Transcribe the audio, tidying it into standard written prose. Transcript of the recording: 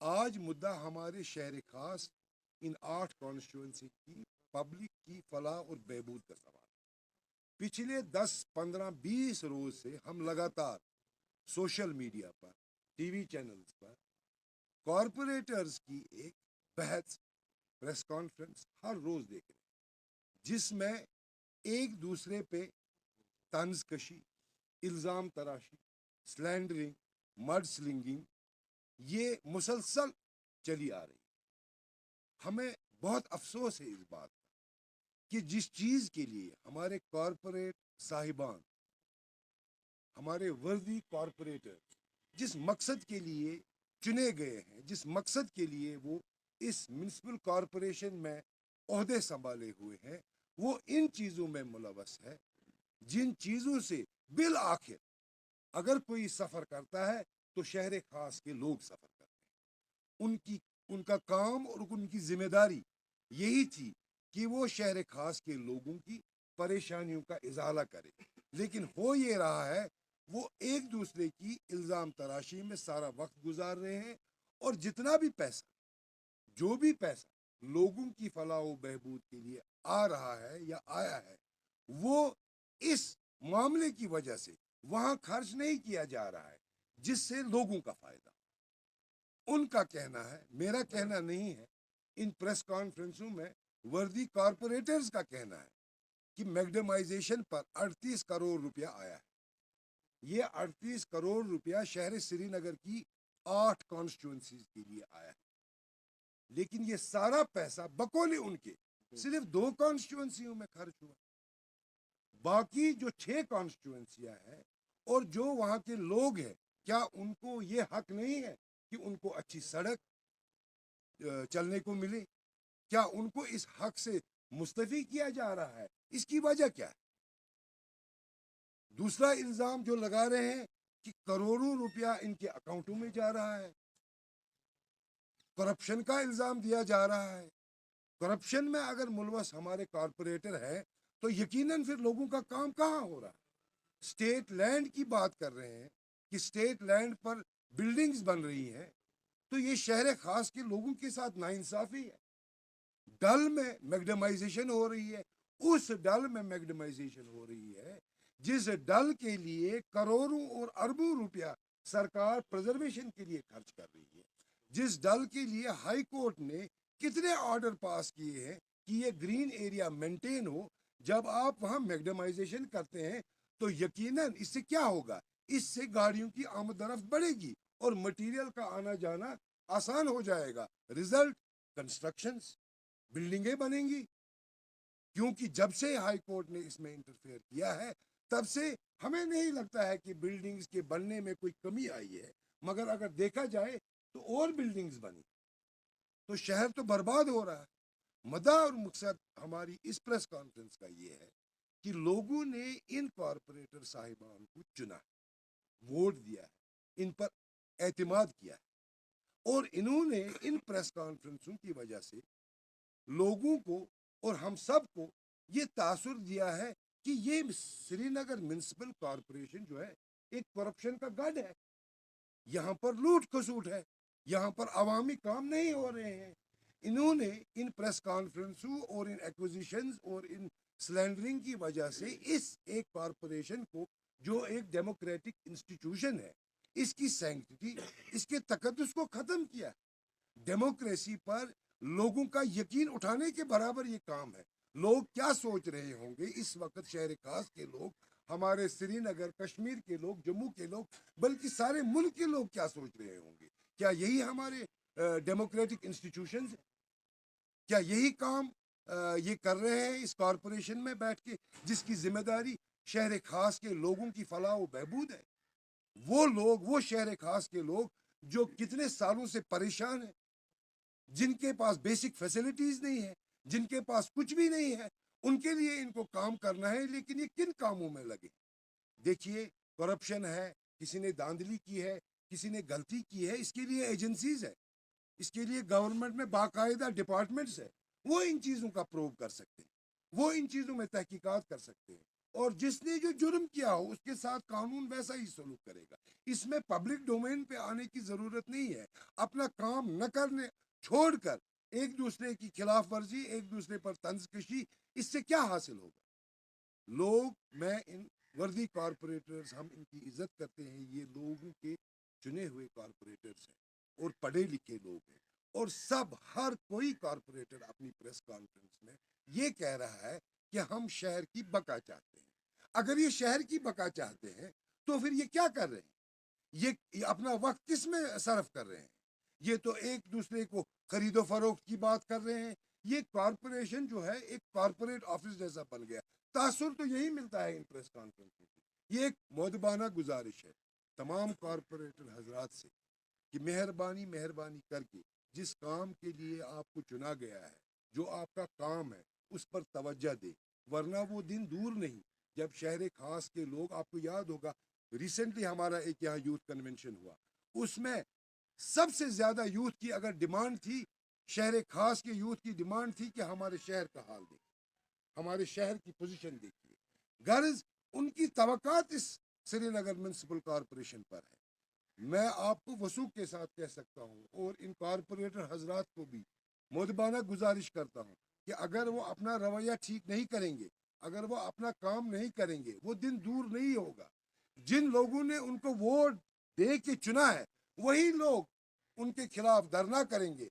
آج مدعا ہمارے شہر خاص ان 8 کانسٹیچوئنسی کی پبلک کی فلاح اور بہبود کا سوال. پچھلے 10 15 20 روز سے ہم لگاتار سوشل میڈیا پر ٹی وی چینلز پر کارپوریٹرز کی ایک بحث پریس کانفرنس ہر روز دیکھ رہے ہیں جس میں ایک دوسرے پہ طنز کشی، الزام تراشی، سلینڈرنگ، مڈ سلنگنگ یہ مسلسل چلی آ رہی. ہمیں بہت افسوس ہے اس بات کا کہ جس چیز کے لیے ہمارے کارپوریٹ صاحبان، ہمارے وردی کارپوریٹر جس مقصد کے لیے چنے گئے ہیں، جس مقصد کے لیے وہ اس میونسپل کارپوریشن میں عہدے سنبھالے ہوئے ہیں، وہ ان چیزوں میں ملوث ہے جن چیزوں سے بالآخر اگر کوئی سفر کرتا ہے تو شہر خاص کے لوگ سفر کرتے ہیں. ان کا کام اور ان کی ذمہ داری یہی تھی کہ وہ شہر خاص کے لوگوں کی پریشانیوں کا ازالہ کرے، لیکن ہو یہ رہا ہے وہ ایک دوسرے کی الزام تراشی میں سارا وقت گزار رہے ہیں، اور جتنا بھی پیسہ، جو بھی پیسہ لوگوں کی فلاح و بہبود کے لیے آ رہا ہے یا آیا ہے، وہ اس معاملے کی وجہ سے وہاں خرچ نہیں کیا جا رہا ہے جس سے لوگوں کا فائدہ. ان کا کہنا ہے، میرا کہنا نہیں ہے. ان پریس کانفرنسوں میں وردی کارپوریٹرز کا کہنا ہے کہ میگڈمائزیشن پر 38 کروڑ روپیہ آیا ہے. یہ 38 کروڑ روپیہ شہر سری نگر کی 8 کانسٹیچوئنسیز کے لیے آیا ہے، لیکن یہ سارا پیسہ بقول ان کے صرف 2 کانسٹیچوئنسیوں میں خرچ ہوا. باقی جو 6 کانسٹیچوئنسیاں ہیں اور جو وہاں کے لوگ ہیں، کیا ان کو یہ حق نہیں ہے کہ ان کو اچھی سڑک چلنے کو ملے؟ کیا ان کو اس حق سے مستفی کیا جا رہا ہے؟ اس کی وجہ کیا ہے؟ دوسرا الزام جو لگا رہے ہیں کہ کروڑوں روپیہ ان کے اکاؤنٹوں میں جا رہا ہے. کرپشن کا الزام دیا جا رہا ہے. کرپشن میں اگر ملوث ہمارے کارپوریٹر ہے تو یقیناً پھر لوگوں کا کام کہاں ہو رہا ہے؟ اسٹیٹ لینڈ کی بات کر رہے ہیں کہ اسٹیٹ لینڈ پر بلڈنگز بن رہی ہیں، تو یہ شہر خاص کے لوگوں کے ساتھ ناانصافی ہے. ڈل میں میگڈمائزیشن ہو رہی ہے، اس ڈل میں میگڈمائزیشن ہو رہی ہے جس ڈل کے لیے کروڑوں اور اربوں روپیہ سرکار پریزرویشن کے لیے خرچ کر رہی ہے. جس ڈل کے لیے ہائی کورٹ نے کتنے آرڈر پاس کیے ہیں کہ یہ گرین ایریا مینٹین ہو. جب آپ وہاں میگڈمائزیشن کرتے ہیں تو یقیناً اس سے کیا ہوگا؟ اس سے گاڑیوں کی آمد و رفت بڑھے گی اور مٹیریل کا آنا جانا آسان ہو جائے گا. رزلٹ کنسٹرکشنز، بلڈنگیں بنیں گی. کیونکہ جب سے ہائی کورٹ نے اس میں انٹرفیئر کیا ہے تب سے ہمیں نہیں لگتا ہے کہ بلڈنگز کے بننے میں کوئی کمی آئی ہے، مگر اگر دیکھا جائے تو اور بلڈنگز بنی تو شہر تو برباد ہو رہا ہے. مدعا اور مقصد ہماری اس پریس کانفرنس کا یہ ہے کہ لوگوں نے ان کارپوریٹر صاحبان کو چنا ہے، ووٹ دیا ہے، ان پر اعتماد کیا ہے، اور انہوں نے ان پریس کانفرنسوں کی وجہ سے لوگوں کو اور ہم سب کو یہ تاثر دیا ہے کہ یہ سری نگر میونسپل کارپوریشن جو ہے ایک کرپشن کا گڑھ ہے. یہاں پر لوٹ کھسوٹ ہے، یہاں پر عوامی کام نہیں ہو رہے ہیں. انہوں نے ان پریس کانفرنسوں اور ان ایکوزیشنز اور ان سلینڈرنگ کی وجہ سے اس ایک کارپوریشن کو جو ایک ڈیموکریٹک انسٹیٹیوشن ہے، اس کی سینکٹی، اس کے تقدس کو ختم کیا. ڈیموکریسی پر لوگوں کا یقین اٹھانے کے برابر یہ کام ہے. لوگ کیا سوچ رہے ہوں گے اس وقت، شہر خاص کے لوگ، ہمارے سری نگر، کشمیر کے لوگ، جموں کے لوگ، بلکہ سارے ملک کے لوگ کیا سوچ رہے ہوں گے؟ کیا یہی ہمارے ڈیموکریٹک انسٹیٹیوشنز ہیں؟ کیا یہی کام یہ کر رہے ہیں اس کارپوریشن میں بیٹھ کے جس کی ذمہ داری شہر خاص کے لوگوں کی فلاح و بہبود ہے؟ وہ لوگ، وہ شہر خاص کے لوگ جو کتنے سالوں سے پریشان ہیں، جن کے پاس بیسک فیسلٹیز نہیں ہے، جن کے پاس کچھ بھی نہیں ہے، ان کے لیے ان کو کام کرنا ہے. لیکن یہ کن کاموں میں لگے؟ دیکھیے، کرپشن ہے، کسی نے دھاندلی کی ہے، کسی نے غلطی کی ہے، اس کے لیے ایجنسیز ہے، اس کے لیے گورنمنٹ میں باقاعدہ ڈپارٹمنٹس ہے. وہ ان چیزوں کا پروو کر سکتے ہیں، وہ ان چیزوں میں تحقیقات کر سکتے ہیں. اور جس نے جو جرم کیا ہو اس کے ساتھ قانون ویسا ہی سلوک کرے گا. اس میں پبلک ڈومین پہ آنے کی ضرورت نہیں ہے. اپنا کام نہ کرنے چھوڑ کر ایک دوسرے کی خلاف ورزی، ایک دوسرے پر طنز کشی، اس سے کیا حاصل ہوگا؟ لوگ، میں ان وردی کارپوریٹرز، ہم ان کی عزت کرتے ہیں، یہ لوگوں کے چنے ہوئے کارپوریٹرز ہیں اور پڑھے لکھے لوگ ہیں. اور ہر کوئی کارپوریٹر اپنی پریس کانفرنس میں یہ کہہ رہا ہے کہ ہم شہر کی بقا چاہتے ہیں. اگر یہ شہر کی بقا چاہتے ہیں تو پھر یہ کیا کر رہے ہیں؟ یہ اپنا وقت کس میں صرف کر رہے ہیں؟ یہ تو ایک دوسرے کو خرید و فروخت کی بات کر رہے ہیں. یہ کارپوریشن جو ہے ایک کارپوریٹ آفس جیسا بن گیا. تاثر تو یہی ملتا ہے ان پریس کانفرنس میں. یہ ایک مؤدبانہ گزارش ہے تمام کارپوریٹر حضرات سے کہ مہربانی کر کے جس کام کے لیے آپ کو چنا گیا ہے، جو آپ کا کام ہے، اس پر توجہ دے. ورنہ وہ دن دور نہیں جب شہر خاص کے لوگ، آپ کو یاد ہوگا ریسنٹلی ہمارا ایک یہاں یوتھ کنونشن ہوا، اس میں سب سے زیادہ یوتھ کی اگر ڈیمانڈ تھی، شہر خاص کے یوتھ کی ڈیمانڈ تھی کہ ہمارے شہر کا حال دیکھیے، ہمارے شہر کی پوزیشن دیکھیے. غرض ان کی توقعات اس سری نگر میونسپل کارپوریشن پر ہے. میں آپ کو وثوق کے ساتھ کہہ سکتا ہوں اور ان کارپوریٹر حضرات کو بھی مؤدبانہ گزارش کرتا ہوں کہ اگر وہ اپنا رویہ ٹھیک نہیں کریں گے، اگر وہ اپنا کام نہیں کریں گے، وہ دن دور نہیں ہوگا. جن لوگوں نے ان کو ووٹ دے کے چنا ہے وہی لوگ ان کے خلاف دھرنا کریں گے